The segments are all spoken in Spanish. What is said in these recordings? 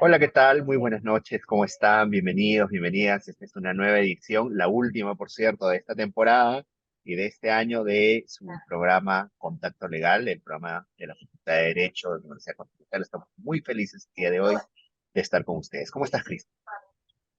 Hola, ¿qué tal? Muy buenas noches, ¿cómo están? Bienvenidos, bienvenidas. Esta es una nueva edición, la última, por cierto, de esta temporada y de este año de su programa Contacto Legal, el programa de la Facultad de Derecho de la Universidad Continental. Estamos muy felices el día de hoy de estar con ustedes. ¿Cómo estás, Cris?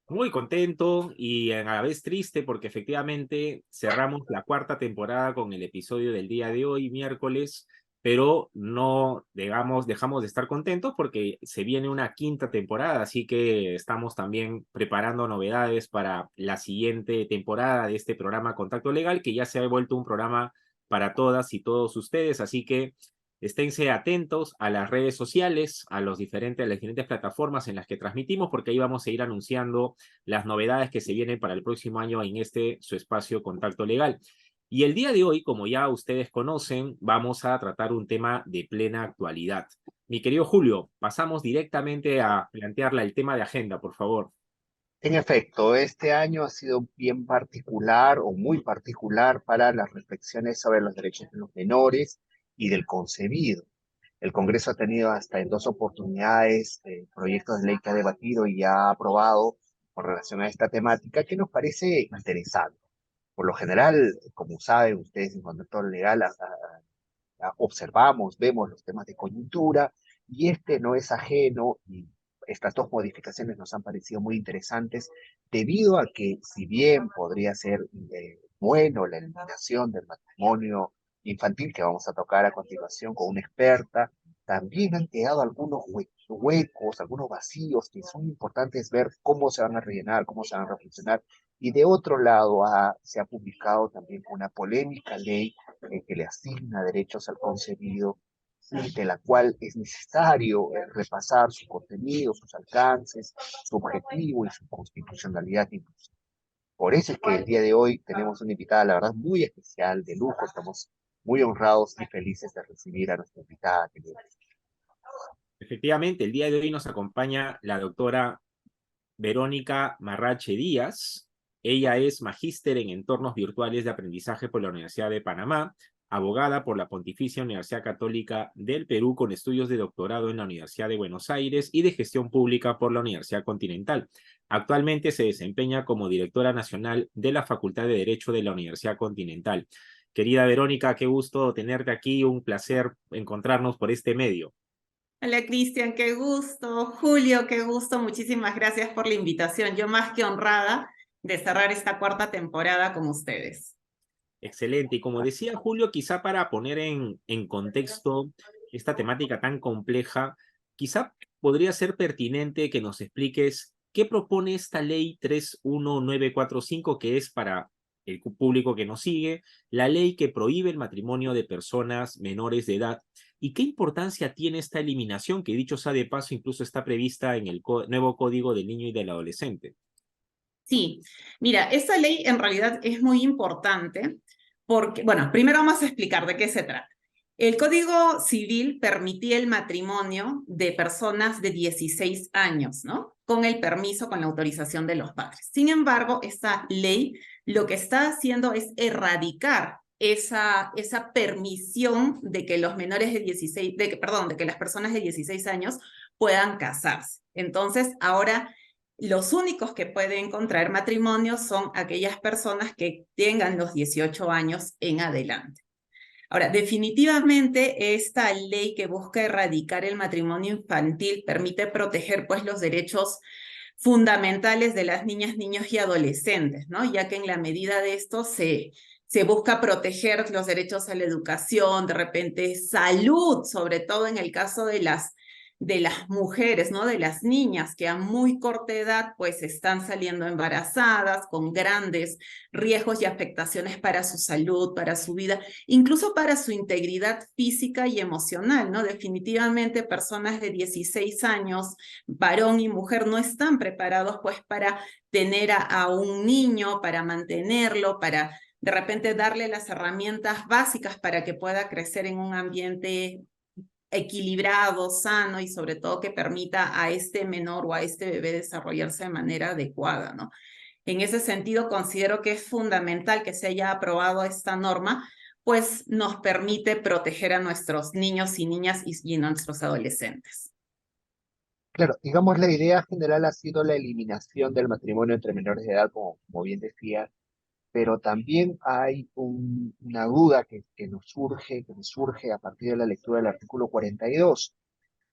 Muy contento y a la vez triste porque efectivamente cerramos la cuarta temporada con el episodio del día de hoy, miércoles, pero no, digamos, dejamos de estar contentos porque se viene una quinta temporada, así que estamos también preparando novedades para la siguiente temporada de este programa Contacto Legal, que ya se ha vuelto un programa para todas y todos ustedes, así que esténse atentos a las redes sociales, a las diferentes plataformas en las que transmitimos, porque ahí vamos a ir anunciando las novedades que se vienen para el próximo año en su espacio Contacto Legal. Y el día de hoy, como ya ustedes conocen, vamos a tratar un tema de plena actualidad. Mi querido Julio, pasamos directamente a plantearla el tema de agenda, por favor. En efecto, este año ha sido bien particular o muy particular para las reflexiones sobre los derechos de los menores y del concebido. El Congreso ha tenido hasta en dos oportunidades proyectos de ley que ha debatido y ha aprobado con relación a esta temática que nos parece interesante. Por lo general, como saben ustedes en contexto legal, observamos, vemos los temas de coyuntura y este no es ajeno y estas dos modificaciones nos han parecido muy interesantes debido a que si bien podría ser bueno la eliminación del matrimonio infantil que vamos a tocar a continuación con una experta, también han quedado algunos huecos, algunos vacíos que son importantes ver cómo se van a rellenar, cómo se van a reflexionar. Y de otro lado se ha publicado también una polémica ley que le asigna derechos al concebido y de la cual es necesario repasar su contenido, sus alcances, su objetivo y su constitucionalidad incluso. Por eso es que el día de hoy tenemos una invitada, la verdad, muy especial, de lujo. Estamos muy honrados y felices de recibir a nuestra invitada. Efectivamente, el día de hoy nos acompaña la doctora Verónica Marrache Díaz. Ella es magíster en entornos virtuales de aprendizaje por la Universidad de Panamá, abogada por la Pontificia Universidad Católica del Perú con estudios de doctorado en la Universidad de Buenos Aires y de gestión pública por la Universidad Continental. Actualmente se desempeña como directora nacional de la Facultad de Derecho de la Universidad Continental. Querida Verónica, qué gusto tenerte aquí, un placer encontrarnos por este medio. Hola Cristian, qué gusto. Julio, qué gusto. Muchísimas gracias por la invitación. Yo más que honrada de cerrar esta cuarta temporada con ustedes. Excelente. Y como decía Julio, quizá para poner en contexto esta temática tan compleja, quizá podría ser pertinente que nos expliques qué propone esta ley 31945, que es para el público que nos sigue, la ley que prohíbe el matrimonio de personas menores de edad. ¿Y qué importancia tiene esta eliminación, que dicho sea de paso, incluso está prevista en el nuevo Código del Niño y del Adolescente? Sí, mira, esta ley en realidad es muy importante porque, bueno, primero vamos a explicar de qué se trata. El Código Civil permitía el matrimonio de personas de 16 años, ¿no? Con el permiso, con la autorización de los padres. Sin embargo, esta ley lo que está haciendo es erradicar esa permisión de que los menores de 16, perdón, de que las personas de 16 años puedan casarse. Entonces, ahora los únicos que pueden contraer matrimonio son aquellas personas que tengan los 18 años en adelante. Ahora, definitivamente esta ley que busca erradicar el matrimonio infantil permite proteger pues los derechos fundamentales de las niñas, niños y adolescentes, ¿no? Ya que en la medida de esto se busca proteger los derechos a la educación, de repente salud, sobre todo en el caso de las mujeres, ¿no? De las niñas que a muy corta edad pues están saliendo embarazadas con grandes riesgos y afectaciones para su salud, para su vida, incluso para su integridad física y emocional, ¿no? Definitivamente personas de 16 años, varón y mujer, no están preparados pues para tener a un niño, para mantenerlo, para de repente darle las herramientas básicas para que pueda crecer en un ambiente equilibrado, sano y sobre todo que permita a este menor o a este bebé desarrollarse de manera adecuada, ¿no? En ese sentido, considero que es fundamental que se haya aprobado esta norma, pues nos permite proteger a nuestros niños y niñas y nuestros adolescentes. Claro, digamos, la idea general ha sido la eliminación del matrimonio entre menores de edad, como bien decía, pero también hay una duda que nos surge a partir de la lectura del artículo 42,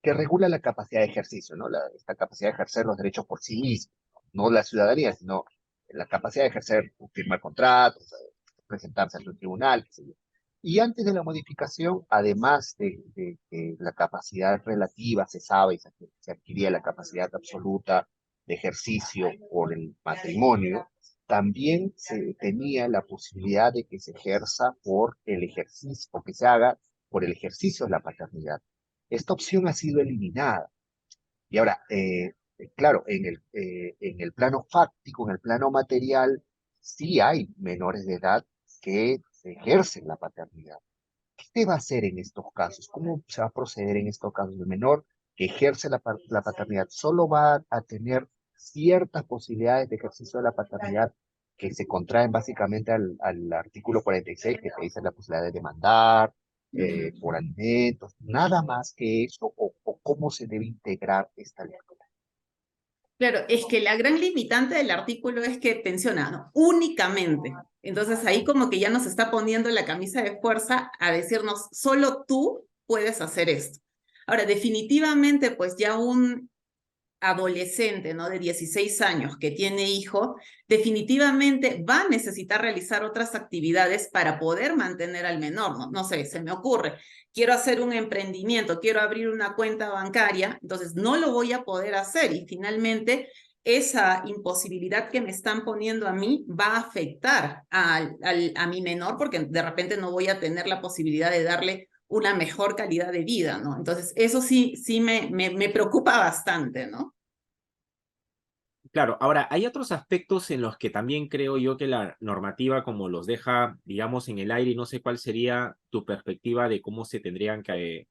que regula la capacidad de ejercicio, ¿no? Esta capacidad de ejercer los derechos por sí mismo, no la ciudadanía, sino la capacidad de ejercer, firmar contratos, presentarse ante un tribunal, qué sé yo. Y antes de la modificación, además de que la capacidad relativa se sabe y se adquiría la capacidad absoluta de ejercicio por el matrimonio, también se tenía la posibilidad de que se ejerza por el ejercicio, o que se haga por el ejercicio de la paternidad. Esta opción ha sido eliminada. Y ahora, claro, en el plano fáctico, en el plano material, sí hay menores de edad que ejercen la paternidad. ¿Qué se va a hacer en estos casos? ¿Cómo se va a proceder en estos casos? El menor que ejerce la paternidad solo va a tener ciertas posibilidades de ejercicio de la paternidad que se contraen básicamente al artículo 46, que te dice la posibilidad de demandar por Ujú. alimentos, nada más que eso, o cómo se debe integrar esta lectura. Claro, es que la gran limitante del artículo es que menciona, ¿no? Únicamente. Entonces ahí como que ya nos está poniendo la camisa de fuerza a decirnos, solo tú puedes hacer esto. Ahora, definitivamente, pues ya un adolescente, ¿no? De 16 años que tiene hijo, definitivamente va a necesitar realizar otras actividades para poder mantener al menor, ¿no? No sé, se me ocurre, quiero hacer un emprendimiento, quiero abrir una cuenta bancaria, entonces no lo voy a poder hacer y finalmente esa imposibilidad que me están poniendo a mí va a afectar a mi menor porque de repente no voy a tener la posibilidad de darle una mejor calidad de vida, ¿no? Entonces, eso sí me preocupa bastante, ¿no? Claro, ahora hay otros aspectos en los que también creo yo que la normativa como los deja, digamos, en el aire y no sé cuál sería tu perspectiva de cómo se tendrían que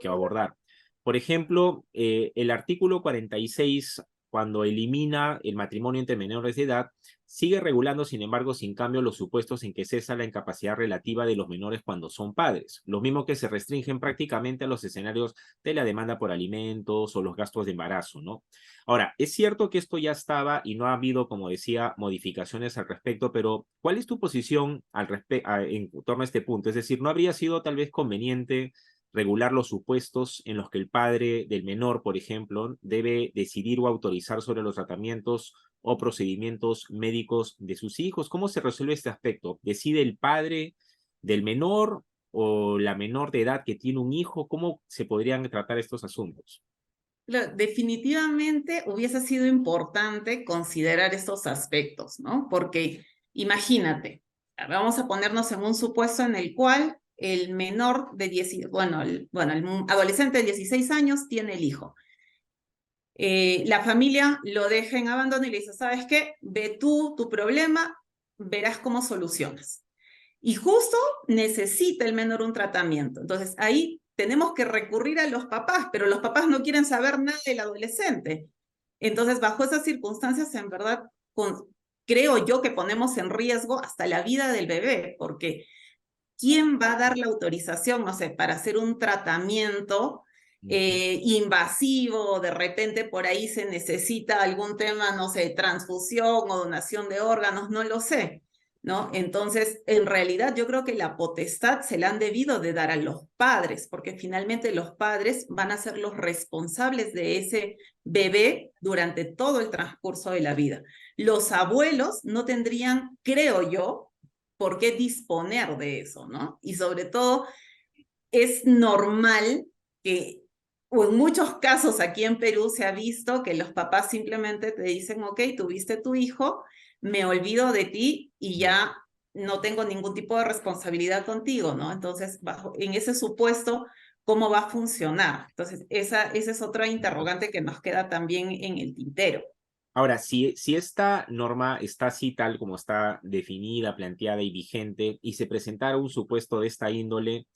abordar. Por ejemplo, el artículo 46, cuando elimina el matrimonio entre menores de edad, sigue regulando, sin embargo, sin cambio, los supuestos en que cesa la incapacidad relativa de los menores cuando son padres. Lo mismo que se restringen prácticamente a los escenarios de la demanda por alimentos o los gastos de embarazo, ¿no? Ahora, es cierto que esto ya estaba y no ha habido, como decía, modificaciones al respecto, pero ¿cuál es tu posición en torno a este punto? Es decir, ¿no habría sido tal vez conveniente regular los supuestos en los que el padre del menor, por ejemplo, debe decidir o autorizar sobre los tratamientos o procedimientos médicos de sus hijos? ¿Cómo se resuelve este aspecto? ¿Decide el padre del menor o la menor de edad que tiene un hijo? ¿Cómo se podrían tratar estos asuntos? Definitivamente hubiese sido importante considerar estos aspectos, ¿no? Porque imagínate, vamos a ponernos en un supuesto en el cual el menor de 10, el adolescente de 16 años tiene el hijo. La familia lo deja en abandono y le dice, ¿sabes qué? Ve tú tu problema, verás cómo solucionas. Y justo necesita el menor un tratamiento. Entonces ahí tenemos que recurrir a los papás, pero los papás no quieren saber nada del adolescente. Entonces, bajo esas circunstancias, en verdad, creo yo que ponemos en riesgo hasta la vida del bebé, porque ¿quién va a dar la autorización, no sé, para hacer un tratamiento invasivo? De repente por ahí se necesita algún tema, no sé, transfusión o donación de órganos, no lo sé, ¿no? Entonces, en realidad yo creo que la potestad se la han debido de dar a los padres, porque finalmente los padres van a ser los responsables de ese bebé durante todo el transcurso de la vida. Los abuelos no tendrían, creo yo, por qué disponer de eso, ¿no? Y sobre todo, es normal que, o en muchos casos aquí en Perú se ha visto que los papás simplemente te dicen, ok, tuviste tu hijo, me olvido de ti y ya no tengo ningún tipo de responsabilidad contigo, ¿no? Entonces, en ese supuesto, ¿cómo va a funcionar? Entonces, esa es otra interrogante que nos queda también en el tintero. Ahora, si esta norma está así tal como está definida, planteada y vigente, y se presentara un supuesto de esta índole,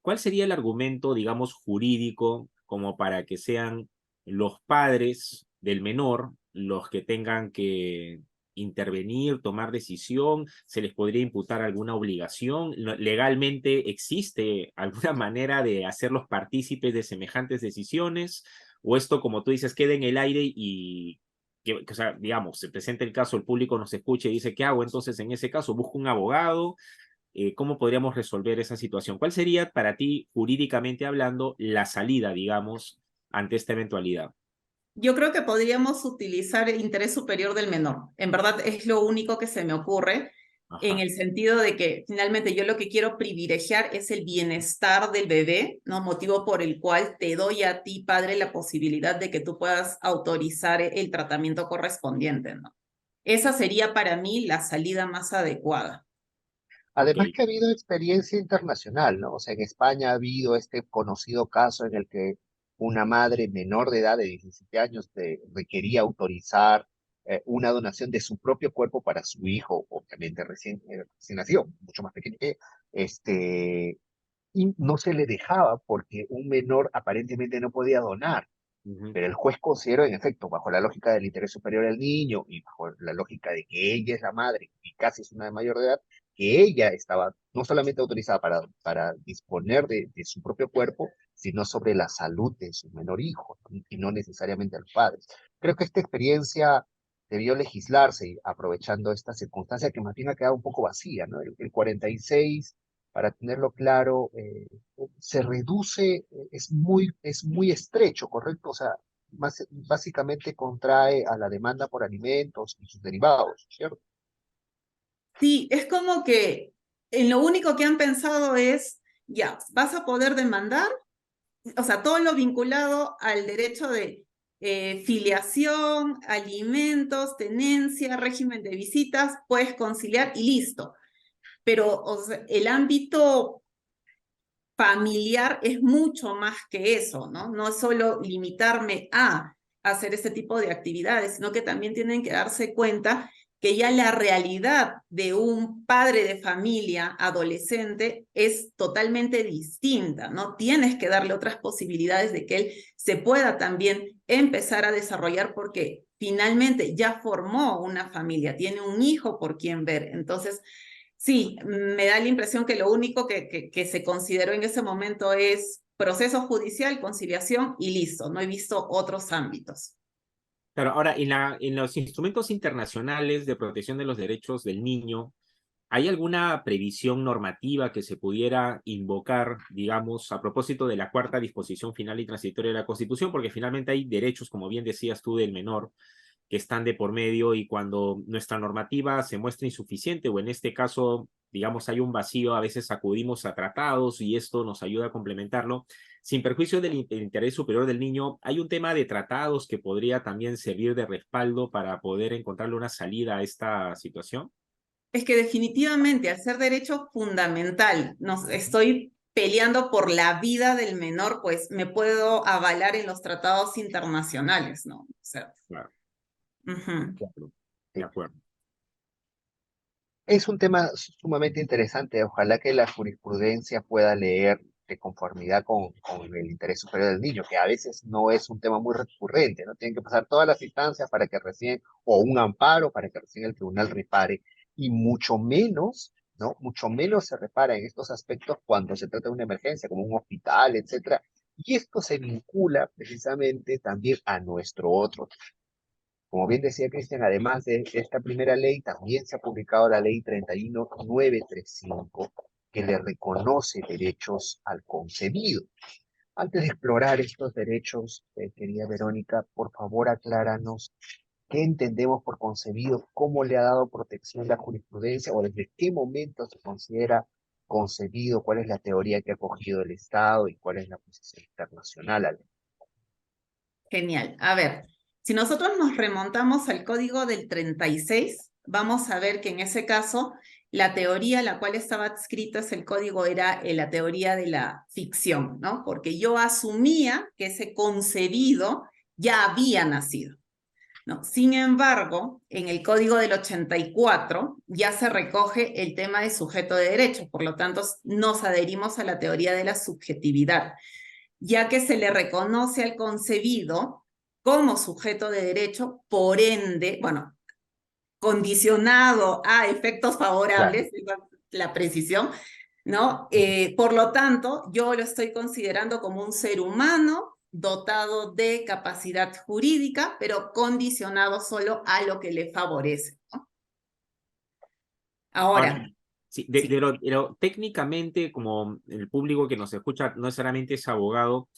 ¿cuál sería el argumento, digamos, jurídico como para que sean los padres del menor los que tengan que intervenir, tomar decisión? ¿Se les podría imputar alguna obligación? ¿Legalmente existe alguna manera de hacerlos partícipes de semejantes decisiones? o esto, como tú dices, queda en el aire y, o sea, digamos, se presenta el caso, el público nos escucha y dice, ¿qué hago? Entonces, en ese caso, busco un abogado. ¿Cómo podríamos resolver esa situación? ¿Cuál sería para ti, jurídicamente hablando, la salida, digamos, ante esta eventualidad? Yo creo que podríamos utilizar el interés superior del menor. En verdad es lo único que se me ocurre, en Ajá. el sentido de que finalmente yo lo que quiero privilegiar es el bienestar del bebé, ¿no? Motivo por el cual te doy a ti, padre, la posibilidad de que tú puedas autorizar el tratamiento correspondiente, ¿no? Esa sería para mí la salida más adecuada. Ok. Además que ha habido experiencia internacional, ¿no? O sea, en España ha habido este conocido caso en el que una madre menor de edad de 17 años requería autorizar una donación de su propio cuerpo para su hijo, obviamente recién nacido, mucho más pequeño que y no se le dejaba porque un menor aparentemente no podía donar. Ujú. Pero el juez consideró, en efecto, bajo la lógica del interés superior del niño y bajo la lógica de que ella es la madre y casi es una mayor de edad, que ella estaba no solamente autorizada para disponer de su propio cuerpo, sino sobre la salud de su menor hijo, ¿no? Y no necesariamente a los padres. Creo que esta experiencia debió legislarse aprovechando esta circunstancia que más bien ha quedado un poco vacía, ¿no? El 46, para tenerlo claro, se reduce, es muy estrecho, ¿correcto? O sea, básicamente contrae a la demanda por alimentos y sus derivados, ¿cierto? Sí, es como que en lo único que han pensado es, ya, vas a poder demandar, o sea, todo lo vinculado al derecho de filiación, alimentos, tenencia, régimen de visitas, puedes conciliar y listo. Pero o sea, el ámbito familiar es mucho más que eso, ¿no? No es solo limitarme a hacer este tipo de actividades, sino que también tienen que darse cuenta que ya la realidad de un padre de familia adolescente es totalmente distinta, ¿no? Tienes que darle otras posibilidades de que él se pueda también empezar a desarrollar porque finalmente ya formó una familia, tiene un hijo por quien ver. Entonces, sí, me da la impresión que lo único que se consideró en ese momento es proceso judicial, conciliación y listo. No he visto otros ámbitos. Claro, ahora, en los instrumentos internacionales de protección de los derechos del niño, ¿hay alguna previsión normativa que se pudiera invocar, digamos, a propósito de la cuarta disposición final y transitoria de la Constitución? Porque finalmente hay derechos, como bien decías tú, del menor, que están de por medio y cuando nuestra normativa se muestra insuficiente o en este caso, digamos, hay un vacío, a veces acudimos a tratados y esto nos ayuda a complementarlo. Sin perjuicio del interés superior del niño, hay un tema de tratados que podría también servir de respaldo para poder encontrarle una salida a esta situación. Es que definitivamente al ser derecho fundamental, nos estoy peleando por la vida del menor, pues me puedo avalar en los tratados internacionales, ¿no? O sea, Claro, uh-huh. claro, de acuerdo. Es un tema sumamente interesante. Ojalá que la jurisprudencia pueda leer de conformidad con el interés superior del niño, que a veces no es un tema muy recurrente, ¿no? Tienen que pasar todas las instancias para que recién, o un amparo para que recién el tribunal repare, y mucho menos, ¿no? Mucho menos se repara en estos aspectos cuando se trata de una emergencia, como un hospital, etcétera. Y esto se vincula precisamente también a nuestro otro. Como bien decía Cristian, además de esta primera ley, también se ha publicado la ley 31935, que le reconoce derechos al concebido. Antes de explorar estos derechos, querida Verónica, por favor acláranos qué entendemos por concebido, cómo le ha dado protección la jurisprudencia o desde qué momento se considera concebido, cuál es la teoría que ha cogido el Estado y cuál es la posición internacional al. Genial. A ver, si nosotros nos remontamos al código del 36, vamos a ver que en ese caso la teoría a la cual estaba adscrita ese código era la teoría de la ficción, ¿no? Porque yo asumía que ese concebido ya había nacido, ¿no? Sin embargo, en el código del 84 ya se recoge el tema de sujeto de derecho, por lo tanto nos adherimos a la teoría de la subjetividad, ya que se le reconoce al concebido como sujeto de derecho, por ende, bueno, condicionado a efectos Claro. favorables, la precisión, ¿no? Por lo tanto, yo lo estoy considerando como un ser humano dotado de capacidad jurídica, pero condicionado solo a lo que le favorece, ¿no? Ahora, sí, sí. pero técnicamente, como el público que nos escucha no necesariamente es abogado,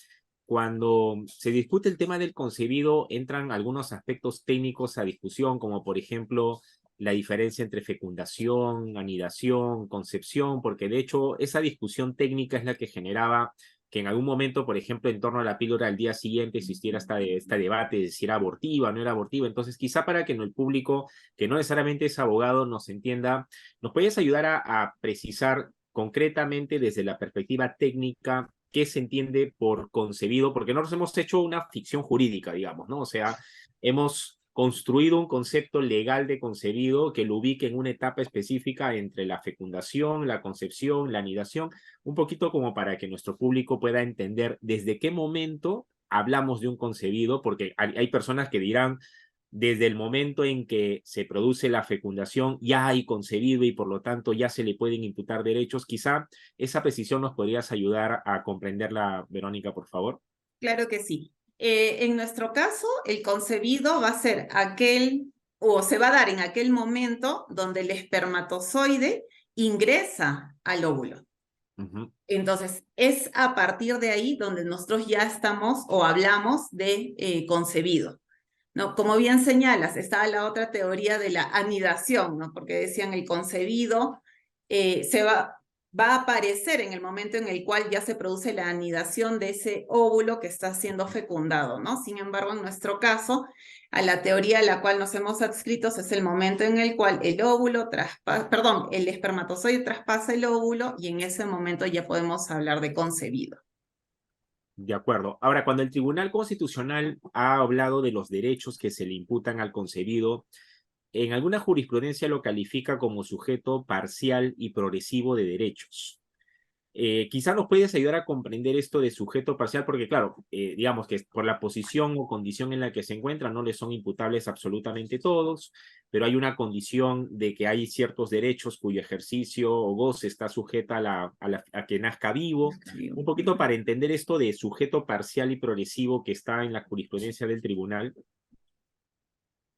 cuando se discute el tema del concebido, entran algunos aspectos técnicos a discusión, como por ejemplo la diferencia entre fecundación, anidación, concepción, porque de hecho esa discusión técnica es la que generaba que en algún momento, por ejemplo, en torno a la píldora al día siguiente existiera este debate de si era abortiva o no era abortiva. Entonces, quizá para que el público, que no necesariamente es abogado, nos entienda, ¿nos puedes ayudar a precisar concretamente desde la perspectiva técnica qué se entiende por concebido? Porque nosotros hemos hecho una ficción jurídica, digamos, ¿no? O sea, hemos construido un concepto legal de concebido que lo ubique en una etapa específica entre la fecundación, la concepción, la anidación, un poquito como para que nuestro público pueda entender desde qué momento hablamos de un concebido, porque hay personas que dirán, desde el momento en que se produce la fecundación ya hay concebido y por lo tanto ya se le pueden imputar derechos. Quizá esa precisión nos podrías ayudar a comprenderla, Verónica, por favor. Claro que sí. En nuestro caso, el concebido va a ser aquel, o se va a dar en aquel momento donde el espermatozoide ingresa al óvulo. Entonces, es a partir de ahí donde nosotros ya estamos o hablamos de concebido, ¿no? Como bien señalas, está la otra teoría de la anidación, ¿no? Porque decían el concebido va a aparecer en el momento en el cual ya se produce la anidación de ese óvulo que está siendo fecundado, ¿no? Sin embargo, en nuestro caso, a la teoría a la cual nos hemos adscrito es el momento en el cual el el espermatozoide traspasa el óvulo y en ese momento ya podemos hablar de concebido. De acuerdo. Ahora, cuando el Tribunal Constitucional ha hablado de los derechos que se le imputan al concebido, en alguna jurisprudencia lo califica como sujeto parcial y progresivo de derechos. Quizá nos puedes ayudar a comprender esto de sujeto parcial, porque claro, digamos que por la posición o condición en la que se encuentra no le son imputables absolutamente todos, pero hay una condición de que hay ciertos derechos cuyo ejercicio o goce está sujeta a que nazca vivo. Un poquito para entender esto de sujeto parcial y progresivo que está en la jurisprudencia del tribunal.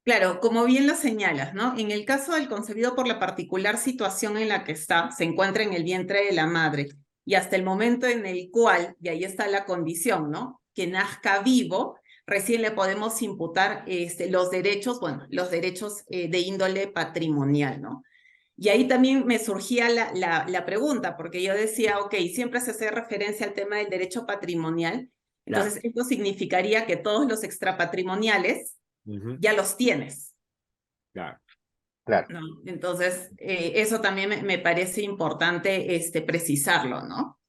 Claro, como bien lo señalas, ¿no? En el caso del concebido por la particular situación en la que se encuentra en el vientre de la madre y hasta el momento en el cual, y ahí está la condición, ¿no? Que nazca vivo, recién le podemos imputar los derechos, bueno, los derechos de índole patrimonial, ¿no? Y ahí también me surgía la pregunta, porque yo decía, ok, siempre se hace referencia al tema del derecho patrimonial, entonces esto significaría que todos los extrapatrimoniales ya los tienes. Claro. ¿No? Entonces, eso también me parece importante precisarlo, ¿no?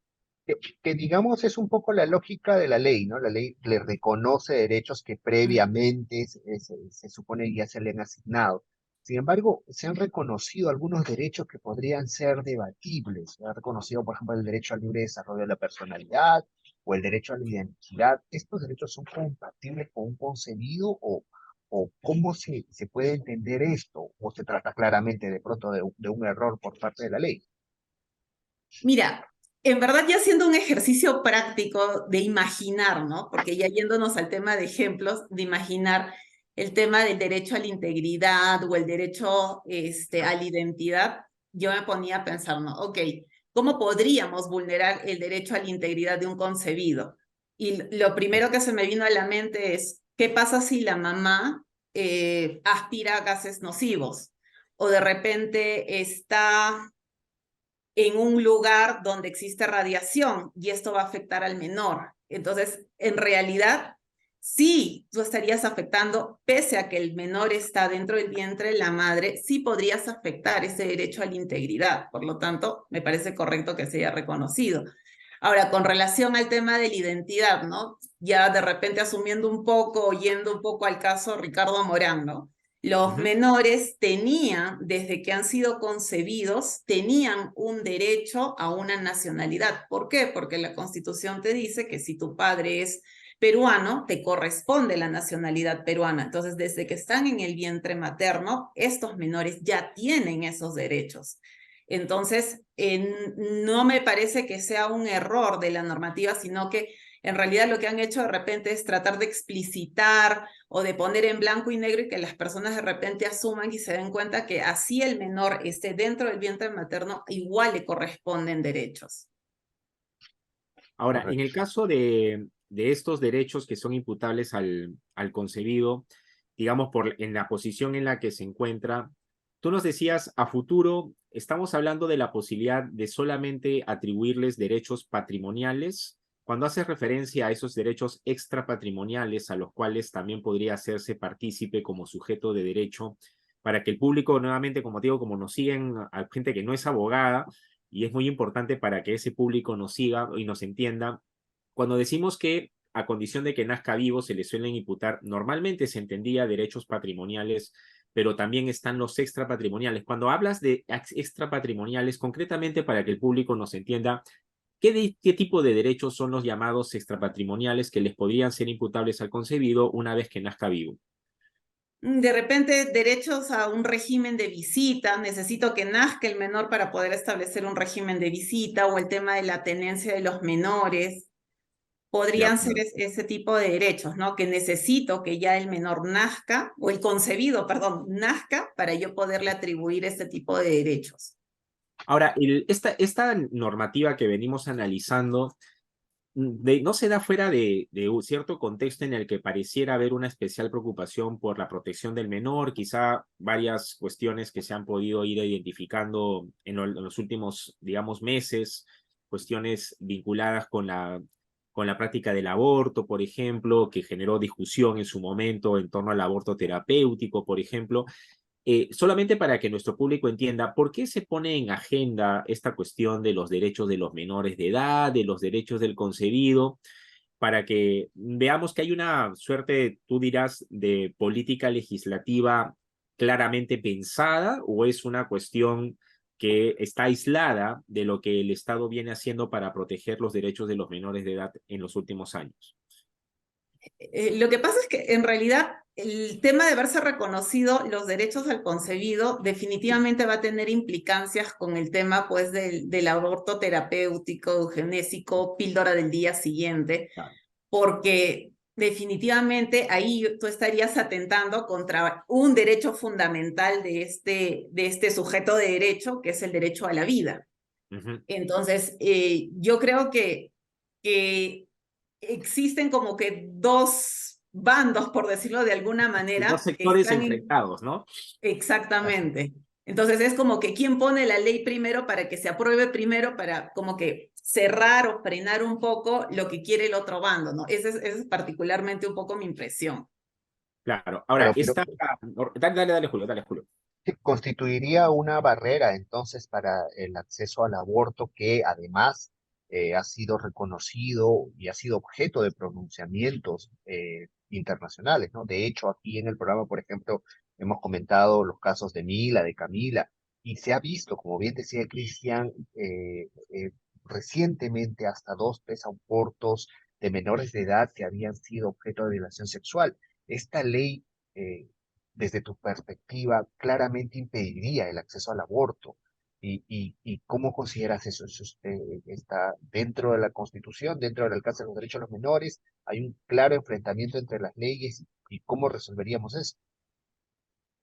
Que digamos es un poco la lógica de la ley, ¿no? La ley le reconoce derechos que previamente se supone ya se le han asignado. Sin embargo, se han reconocido algunos derechos que podrían ser debatibles. Se ha reconocido, por ejemplo, el derecho al libre desarrollo de la personalidad o el derecho a la identidad. ¿Estos derechos son compatibles con un concebido o cómo se puede entender esto? ¿O se trata claramente de pronto de un error por parte de la ley? Mira, en verdad ya haciendo un ejercicio práctico de imaginar, ¿no? Porque ya yéndonos al tema de ejemplos, de imaginar el tema del derecho a la integridad o el derecho a la identidad, yo me ponía a pensar, ¿no? Ok, ¿cómo podríamos vulnerar el derecho a la integridad de un concebido? Y lo primero que se me vino a la mente es, ¿qué pasa si la mamá aspira a gases nocivos? O de repente está en un lugar donde existe radiación y esto va a afectar al menor. Entonces, en realidad, sí, tú estarías afectando, pese a que el menor está dentro del vientre de la madre, sí podrías afectar ese derecho a la integridad. Por lo tanto, me parece correcto que se haya reconocido. Ahora, con relación al tema de la identidad, ¿no? Ya de repente asumiendo un poco, yendo un poco al caso Ricardo Morán, ¿no? Los menores tenían, desde que han sido concebidos, tenían un derecho a una nacionalidad. ¿Por qué? Porque la Constitución te dice que si tu padre es peruano, te corresponde la nacionalidad peruana. Entonces, desde que están en el vientre materno, estos menores ya tienen esos derechos. Entonces, no me parece que sea un error de la normativa, sino que en realidad lo que han hecho de repente es tratar de explicitar o de poner en blanco y negro y que las personas de repente asuman y se den cuenta que así el menor esté dentro del vientre materno, igual le corresponden derechos. Ahora, en el Correcto. caso de estos derechos que son imputables al concebido, digamos, en la posición en la que se encuentra, tú nos decías, a futuro, estamos hablando de la posibilidad de solamente atribuirles derechos patrimoniales. Cuando haces referencia a esos derechos extrapatrimoniales, a los cuales también podría hacerse partícipe como sujeto de derecho, para que el público, nuevamente, como te digo, como nos siguen a gente que no es abogada, y es muy importante para que ese público nos siga y nos entienda. Cuando decimos que a condición de que nazca vivo se le suelen imputar, normalmente se entendía derechos patrimoniales, pero también están los extrapatrimoniales. Cuando hablas de extrapatrimoniales, concretamente para que el público nos entienda, ¿qué tipo de derechos son los llamados extrapatrimoniales que les podrían ser imputables al concebido una vez que nazca vivo? De repente, derechos a un régimen de visita, necesito que nazca el menor para poder establecer un régimen de visita, o el tema de la tenencia de los menores, De podrían ser acuerdo. ese tipo de derechos, ¿no? Que necesito que ya el menor nazca, o el concebido, perdón, nazca para yo poderle atribuir este tipo de derechos. Ahora, esta normativa que venimos analizando no se da fuera de un cierto contexto en el que pareciera haber una especial preocupación por la protección del menor, quizá varias cuestiones que se han podido ir identificando en los últimos, digamos, meses, cuestiones vinculadas con la práctica del aborto, por ejemplo, que generó discusión en su momento en torno al aborto terapéutico, por ejemplo. Solamente para que nuestro público entienda, ¿por qué se pone en agenda esta cuestión de los derechos de los menores de edad, de los derechos del concebido? Para que veamos que hay una suerte, tú dirás, de política legislativa claramente pensada, o es una cuestión que está aislada de lo que el Estado viene haciendo para proteger los derechos de los menores de edad en los últimos años. Lo que pasa es que en realidad el tema de verse reconocido los derechos al concebido definitivamente va a tener implicancias con el tema pues del aborto terapéutico, eugenésico, píldora del día siguiente, Claro. porque definitivamente ahí tú estarías atentando contra un derecho fundamental de este sujeto de derecho, que es el derecho a la vida. Ujú. Entonces, yo creo que existen como que dos bandos, por decirlo de alguna Dos manera, que sectores están en... enfrentados, ¿no? Exactamente. Entonces es como que quién pone la ley primero para que se apruebe primero, para como que cerrar o frenar un poco lo que quiere el otro bando, ¿no? Esa es particularmente un poco mi impresión. Claro. Ahora, Claro, pero dale, Julio, dale, Julio. sí, constituiría una barrera entonces para el acceso al aborto que además ha sido reconocido y ha sido objeto de pronunciamientos internacionales, ¿no? De hecho, aquí en el programa, por ejemplo, hemos comentado los casos de Mila, de Camila, y se ha visto, como bien decía Cristian, recientemente hasta 2, 3 abortos de menores de edad que habían sido objeto de violación sexual. Esta ley eh, desde tu perspectiva, claramente impediría el acceso al aborto. ¿Y cómo consideras eso? ¿Eso está dentro de la Constitución, dentro del alcance de los derechos de los menores? ¿Hay un claro enfrentamiento entre las leyes y cómo resolveríamos eso?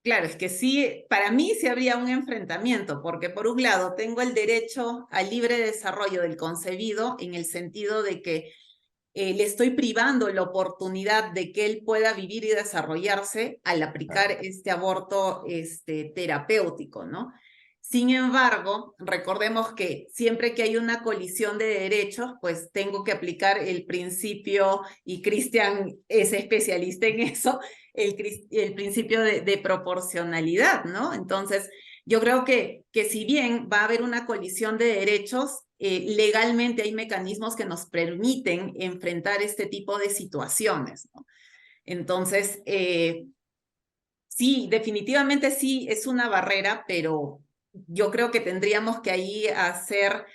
Claro, es que sí, para mí sí habría un enfrentamiento, porque por un lado tengo el derecho al libre desarrollo del concebido en el sentido de que le estoy privando la oportunidad de que él pueda vivir y desarrollarse al aplicar Claro, este aborto terapéutico, ¿no? Sin embargo, recordemos que siempre que hay una colisión de derechos, pues tengo que aplicar el principio, y Cristian es especialista en eso, el principio de proporcionalidad, ¿no? Entonces, yo creo que si bien va a haber una colisión de derechos, legalmente hay mecanismos que nos permiten enfrentar este tipo de situaciones, ¿no? Entonces, sí, definitivamente sí es una barrera, pero yo creo que tendríamos que ahí hacer,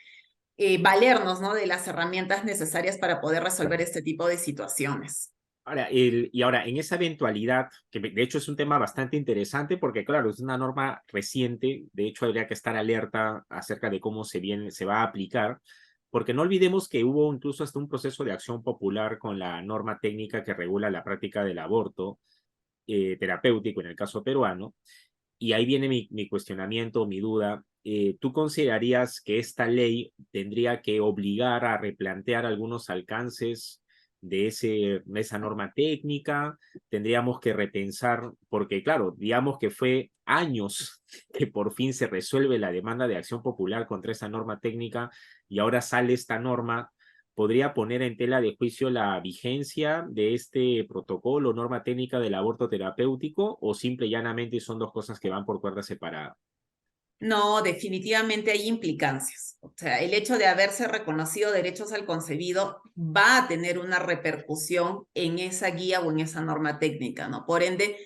valernos, ¿no? De las herramientas necesarias para poder resolver claro. este tipo de situaciones. Ahora, y ahora, en esa eventualidad, que de hecho es un tema bastante interesante porque, claro, es una norma reciente, de hecho habría que estar alerta acerca de cómo se va a aplicar, porque no olvidemos que hubo incluso hasta un proceso de acción popular con la norma técnica que regula la práctica del aborto terapéutico en el caso peruano, y ahí viene mi cuestionamiento, mi duda. ¿Tú considerarías que esta ley tendría que obligar a replantear algunos alcances de esa norma técnica? ¿Tendríamos que repensar? Porque claro, digamos que fue años que por fin se resuelve la demanda de acción popular contra esa norma técnica y ahora sale esta norma. ¿Podría poner en tela de juicio la vigencia de este protocolo o norma técnica del aborto terapéutico, o simple y llanamente son dos cosas que van por cuerdas separadas? No, definitivamente hay implicancias. O sea, el hecho de haberse reconocido derechos al concebido va a tener una repercusión en esa guía o en esa norma técnica, ¿no? Por ende,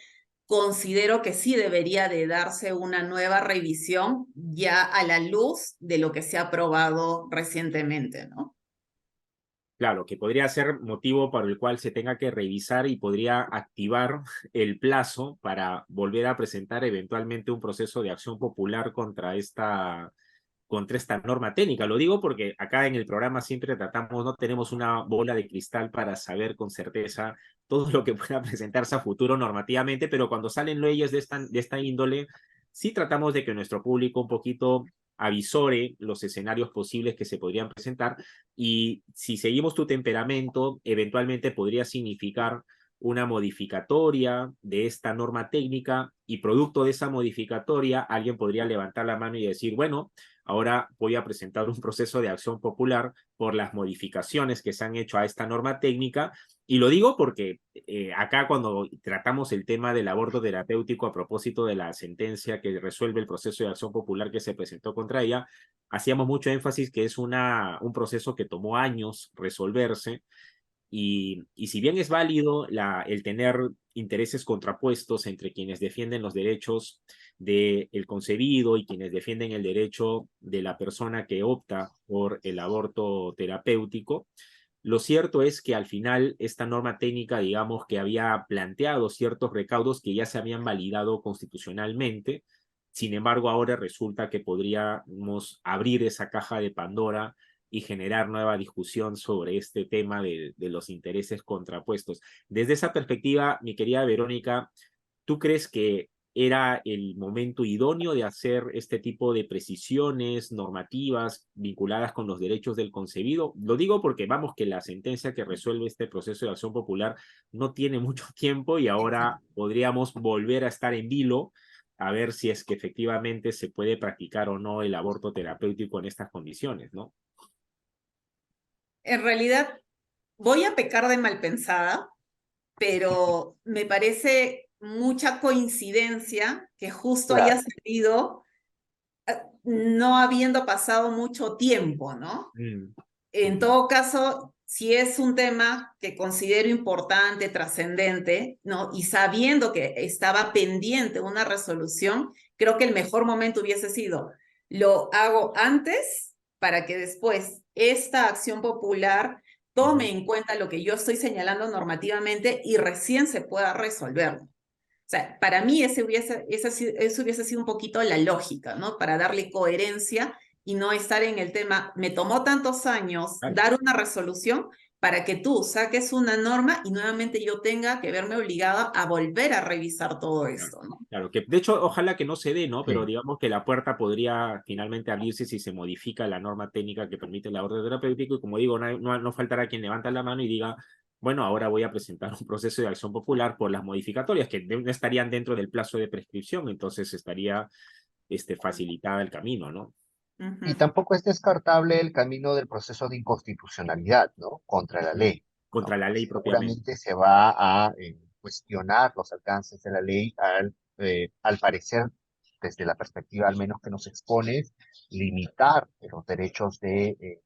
considero que sí debería de darse una nueva revisión ya a la luz de lo que se ha aprobado recientemente, ¿no? Claro, que podría ser motivo por el cual se tenga que revisar y podría activar el plazo para volver a presentar eventualmente un proceso de acción popular contra esta norma técnica. Lo digo porque acá en el programa siempre tratamos, no tenemos una bola de cristal para saber con certeza todo lo que pueda presentarse a futuro normativamente, pero cuando salen leyes de esta índole, sí tratamos de que nuestro público un poquito avisore los escenarios posibles que se podrían presentar, y si seguimos tu temperamento, eventualmente podría significar una modificatoria de esta norma técnica, y producto de esa modificatoria alguien podría levantar la mano y decir, bueno, ahora voy a presentar un proceso de acción popular por las modificaciones que se han hecho a esta norma técnica. Y lo digo porque acá cuando tratamos el tema del aborto terapéutico a propósito de la sentencia que resuelve el proceso de acción popular que se presentó contra ella, hacíamos mucho énfasis que es un proceso que tomó años resolverse, y si bien es válido el tener intereses contrapuestos entre quienes defienden los derechos del concebido y quienes defienden el derecho de la persona que opta por el aborto terapéutico, lo cierto es que al final esta norma técnica, digamos que había planteado ciertos recaudos que ya se habían validado constitucionalmente. Sin embargo, ahora resulta que podríamos abrir esa caja de Pandora y generar nueva discusión sobre este tema de los intereses contrapuestos. Desde esa perspectiva, mi querida Verónica, ¿tú crees que era el momento idóneo de hacer este tipo de precisiones normativas vinculadas con los derechos del concebido? Lo digo porque vamos que la sentencia que resuelve este proceso de acción popular no tiene mucho tiempo y ahora podríamos volver a estar en vilo a ver si es que efectivamente se puede practicar o no el aborto terapéutico en estas condiciones, ¿no? En realidad, voy a pecar de malpensada, pero me parece mucha coincidencia que justo haya Claro. salido no habiendo pasado mucho tiempo, ¿no? Mm. En todo caso, si es un tema que considero importante, trascendente, ¿no? Y sabiendo que estaba pendiente una resolución, creo que el mejor momento hubiese sido, lo hago antes para que después esta acción popular tome en cuenta lo que yo estoy señalando normativamente y recién se pueda resolver. O sea, para mí eso hubiese sido un poquito la lógica, ¿no? Para darle coherencia y no estar en el tema, me tomó tantos años Claro. dar una resolución para que tú saques una norma y nuevamente yo tenga que verme obligada a volver a revisar todo Claro, esto, ¿no? claro, que de hecho ojalá que no se dé, ¿no? Pero Sí. digamos que la puerta podría finalmente abrirse si se modifica la norma técnica que permite el aborto terapéutico, y como digo, no faltará quien levanta la mano y diga, bueno, ahora voy a presentar un proceso de acción popular por las modificatorias que no estarían dentro del plazo de prescripción, entonces estaría facilitada el camino, ¿no? Y Ujú. tampoco es descartable el camino del proceso de inconstitucionalidad, ¿no? Contra la ley, ¿no? Contra la ley propiamente. Seguramente se va a cuestionar los alcances de la ley al parecer, desde la perspectiva al menos que nos expone, limitar los derechos de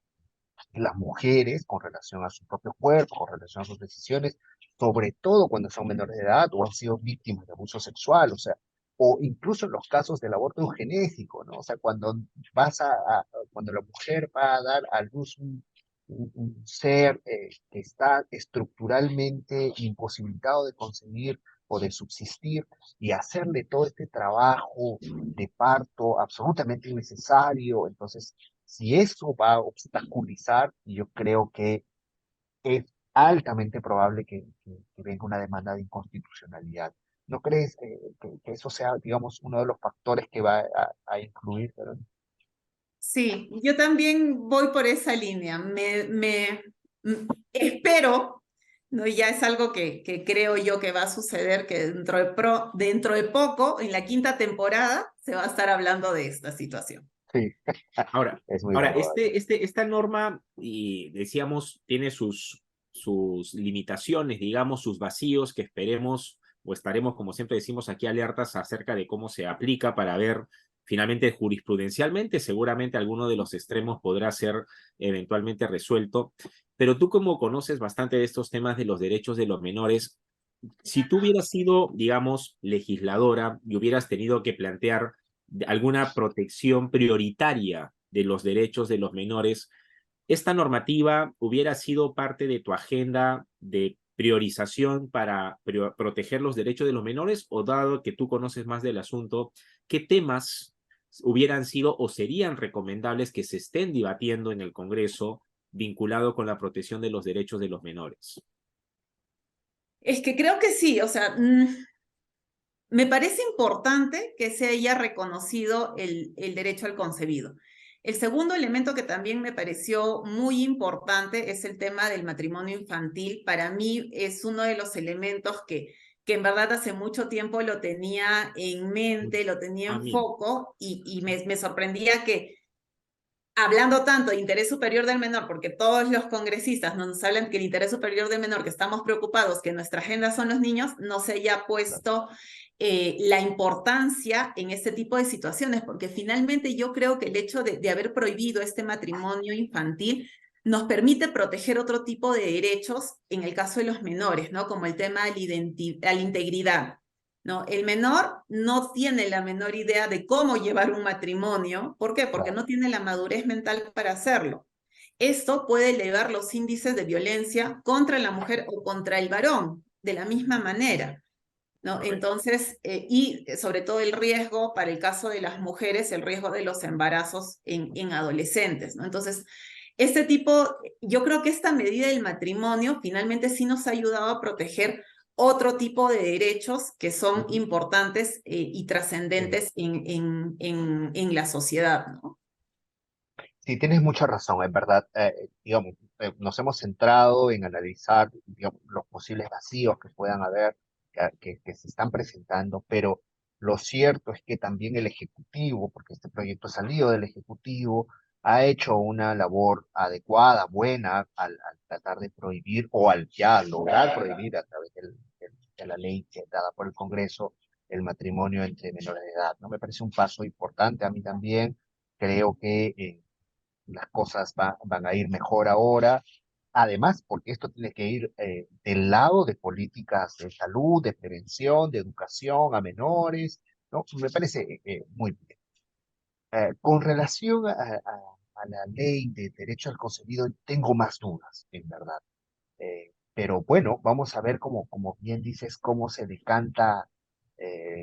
las mujeres con relación a su propio cuerpo, con relación a sus decisiones, sobre todo cuando son menores de edad o han sido víctimas de abuso sexual, o sea, o incluso en los casos del aborto eugenésico, ¿no? O sea, cuando la mujer va a dar a luz un ser que está estructuralmente imposibilitado de concebir o de subsistir, y hacerle todo este trabajo de parto absolutamente innecesario, entonces si eso va a obstaculizar, yo creo que es altamente probable que venga una demanda de inconstitucionalidad. ¿No crees que eso sea, digamos, uno de los factores que va a incluir? Sí, yo también voy por esa línea. Espero, ¿no? Ya es algo que creo yo que va a suceder, que dentro de poco, en la quinta temporada, se va a estar hablando de esta situación. Sí, Ahora, es muy ahora probable. esta norma, y decíamos, tiene sus limitaciones, digamos, sus vacíos, que esperemos o estaremos, como siempre decimos aquí, alertas acerca de cómo se aplica para ver finalmente jurisprudencialmente, seguramente alguno de los extremos podrá ser eventualmente resuelto. Pero tú, como conoces bastante de estos temas de los derechos de los menores, si tú hubieras sido, digamos, legisladora y hubieras tenido que plantear alguna protección prioritaria de los derechos de los menores, ¿esta normativa hubiera sido parte de tu agenda de priorización para proteger los derechos de los menores? O dado que tú conoces más del asunto, ¿qué temas hubieran sido o serían recomendables que se estén debatiendo en el Congreso vinculado con la protección de los derechos de los menores? Es que creo que sí, o sea, me parece importante que se haya reconocido el derecho al concebido. El segundo elemento que también me pareció muy importante es el tema del matrimonio infantil. Para mí es uno de los elementos que en verdad hace mucho tiempo lo tenía en mente, lo tenía A en mí. foco y me sorprendía que hablando tanto de interés superior del menor, porque todos los congresistas nos hablan que el interés superior del menor, que estamos preocupados, que nuestra agenda son los niños, no se haya puesto la importancia en este tipo de situaciones, porque finalmente yo creo que el hecho de haber prohibido este matrimonio infantil nos permite proteger otro tipo de derechos en el caso de los menores, ¿no? Como el tema de la integridad. ¿No? El menor no tiene la menor idea de cómo llevar un matrimonio. ¿Por qué? Porque Claro, no tiene la madurez mental para hacerlo. Esto puede elevar los índices de violencia contra la mujer o contra el varón de la misma manera. ¿No? Entonces, y sobre todo el riesgo para el caso de las mujeres, el riesgo de los embarazos en adolescentes. ¿No? Entonces, este tipo, yo creo que esta medida del matrimonio finalmente sí nos ha ayudado a proteger otro tipo de derechos que son importantes y sí. trascendentes en la sociedad, ¿no? Sí, tienes mucha razón, es verdad. Digamos, nos hemos centrado en analizar, digamos, los posibles vacíos que puedan haber, que se están presentando, pero lo cierto es que también el Ejecutivo, porque este proyecto ha salido del Ejecutivo, ha hecho una labor adecuada, buena, al tratar de prohibir o al ya lograr prohibir a través de la ley que dada por el Congreso el matrimonio entre menores de edad. ¿No? Me parece un paso importante a mí también. Creo que las cosas van a ir mejor ahora. Además, porque esto tiene que ir del lado de políticas de salud, de prevención, de educación a menores, ¿no? Me parece muy bien. Con relación a la ley de derecho al concebido, tengo más dudas, en verdad. Pero bueno, vamos a ver cómo, como bien dices, cómo se decanta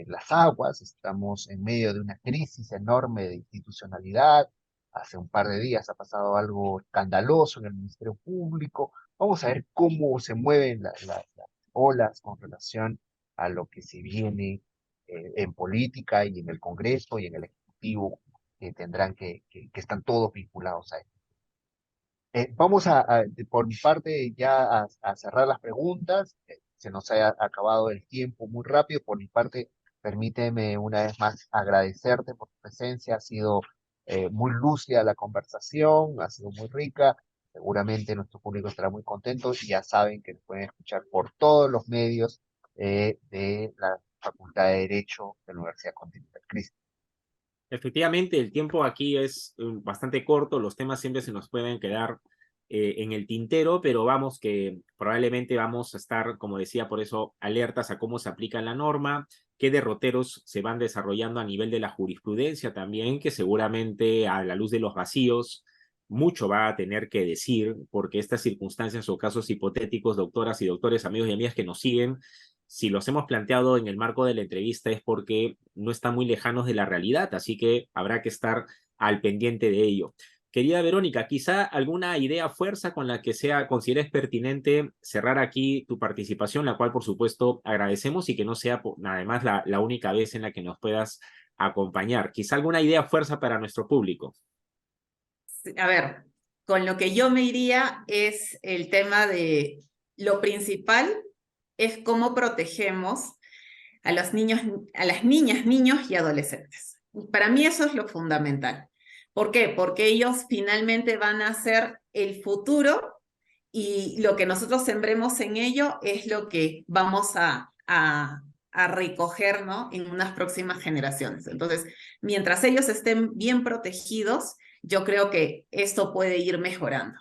las aguas. Estamos en medio de una crisis enorme de institucionalidad. Hace un par de días ha pasado algo escandaloso en el Ministerio Público. Vamos a ver cómo se mueven las olas con relación a lo que se viene en política y en el Congreso y en el Ejecutivo, que tendrán que están todos vinculados a esto. Vamos por mi parte, ya a cerrar las preguntas. Se nos ha acabado el tiempo muy rápido. Por mi parte, permíteme una vez más agradecerte por tu presencia. Ha sido muy lúcida la conversación, ha sido muy rica. Seguramente nuestro público estará muy contento y ya saben que nos pueden escuchar por todos los medios de la Facultad de Derecho de la Universidad Continental. Cristian. Efectivamente, el tiempo aquí es bastante corto, los temas siempre se nos pueden quedar en el tintero, pero vamos que probablemente vamos a estar, como decía, por eso alertas a cómo se aplica la norma, qué derroteros se van desarrollando a nivel de la jurisprudencia también, que seguramente a la luz de los vacíos mucho va a tener que decir, porque estas circunstancias o casos hipotéticos, doctoras y doctores, amigos y amigas que nos siguen, si los hemos planteado en el marco de la entrevista es porque no están muy lejanos de la realidad, así que habrá que estar al pendiente de ello. Querida Verónica, quizá alguna idea fuerza con la que consideres pertinente cerrar aquí tu participación, la cual por supuesto agradecemos y que no sea además la única vez en la que nos puedas acompañar. Quizá alguna idea fuerza para nuestro público. A ver, con lo que yo me iría es el tema de lo principal es cómo protegemos a los niños, a las niñas, niños y adolescentes. Para mí eso es lo fundamental. ¿Por qué? Porque ellos finalmente van a ser el futuro y lo que nosotros sembremos en ello es lo que vamos a recoger, ¿no? En unas próximas generaciones. Entonces, mientras ellos estén bien protegidos, yo creo que esto puede ir mejorando.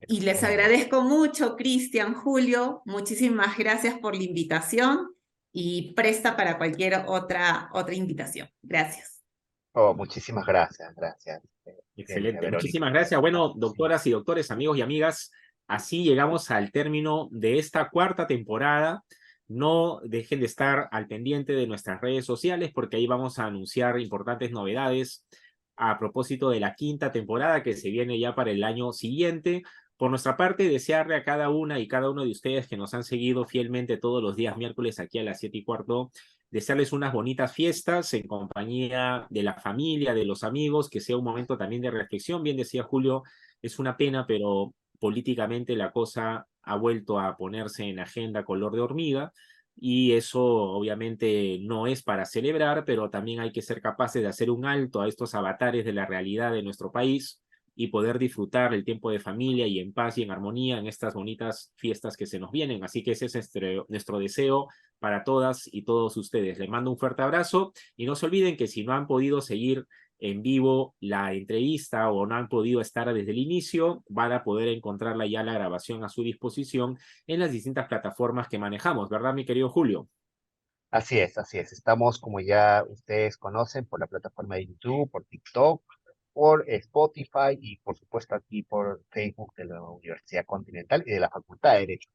Y les agradezco mucho, Cristian, Julio, muchísimas gracias por la invitación y presta para cualquier otra invitación. Gracias. Oh, muchísimas gracias, gracias. Excelente, Verónica. muchísimas gracias. Bueno, Sí. doctoras y doctores, amigos y amigas, así llegamos al término de esta cuarta temporada. No dejen de estar al pendiente de nuestras redes sociales porque ahí vamos a anunciar importantes novedades a propósito de la quinta temporada que se viene ya para el año siguiente. Por nuestra parte, desearle a cada una y cada uno de ustedes que nos han seguido fielmente todos los días miércoles aquí a las 7:15, desearles unas bonitas fiestas en compañía de la familia, de los amigos, que sea un momento también de reflexión. Bien decía Julio, es una pena, pero políticamente la cosa ha vuelto a ponerse en agenda color de hormiga y eso obviamente no es para celebrar, pero también hay que ser capaces de hacer un alto a estos avatares de la realidad de nuestro país y poder disfrutar el tiempo de familia y en paz y en armonía en estas bonitas fiestas que se nos vienen. Así que ese es nuestro deseo para todas y todos ustedes. Les mando un fuerte abrazo y no se olviden que si no han podido seguir en vivo la entrevista o no han podido estar desde el inicio, van a poder encontrarla ya la grabación a su disposición en las distintas plataformas que manejamos, ¿verdad, mi querido Julio? Así es, así es. Estamos, como ya ustedes conocen, por la plataforma de YouTube, por TikTok, por Spotify y, por supuesto, aquí por Facebook de la Universidad Continental y de la Facultad de Derecho.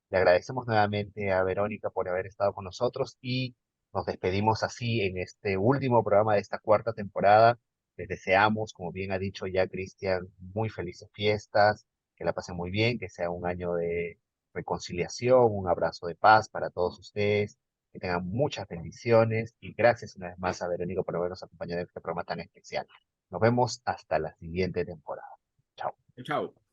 Le agradecemos nuevamente a Verónica por haber estado con nosotros y nos despedimos así en este último programa de esta cuarta temporada. Les deseamos, como bien ha dicho ya Cristian, muy felices fiestas, que la pasen muy bien, que sea un año de reconciliación, un abrazo de paz para todos ustedes, que tengan muchas bendiciones y gracias una vez más a Verónica por habernos acompañado en este programa tan especial. Nos vemos hasta la siguiente temporada. Chao. Chao.